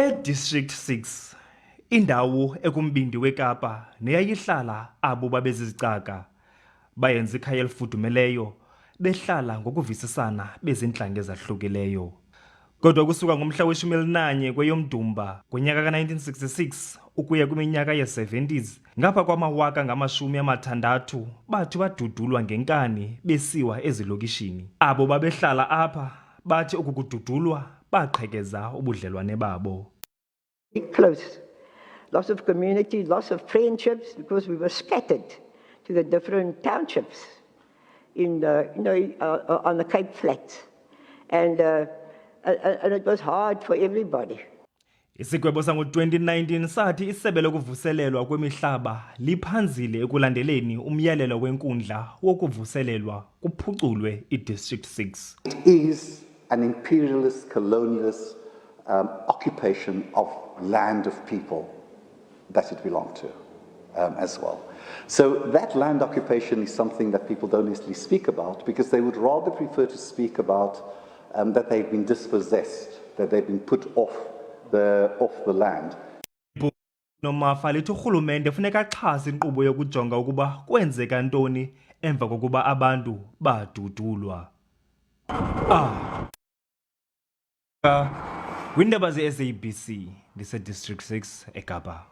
eDistrict 6, indawo ekumbindi weKapa neyayihlala abo babezizicaka, bayenza ikhaya elifudumeleyo, behlala ngokuvisisana bezintlanga ezahlukileyo. Kodwa kusuka ngomhla we-11 kweyoMdumba ngonyaka ka-1966 ukuya kwiminyaka ye-70s, ngapha kwamawaka ngama-60 bathi badudulwa ngenkani besiwa ezilokishini. Abo babehlala apha bathi ukukududulwa baqhekeza ubudlelwane babo. Close, loss of community, loss of friendships, because we were scattered to the different townships in the, on the Cape Flats, and it was hard for everybody. Isigwebo sango-2019 sathi isebe lokuvuselelwa kwemihlaba liphanzile ekulandeleni umyalelo wenkundla wokuvuselelwa kuphuculwe iDistrict 6. It is an imperialist, colonialist occupation of land of people that it belonged to as well. So that land occupation is something that people don't necessarily speak about, because they would rather prefer to speak about that they've been dispossessed, that they've been put off the land. Nomafa lithi urhulumente funeka axhase inkqubo yokujonga ukuba kwenzeka ntoni emva kokuba abantu badudulwa. Kwiindaba ze-SABC, ndise-District 6 eKapa.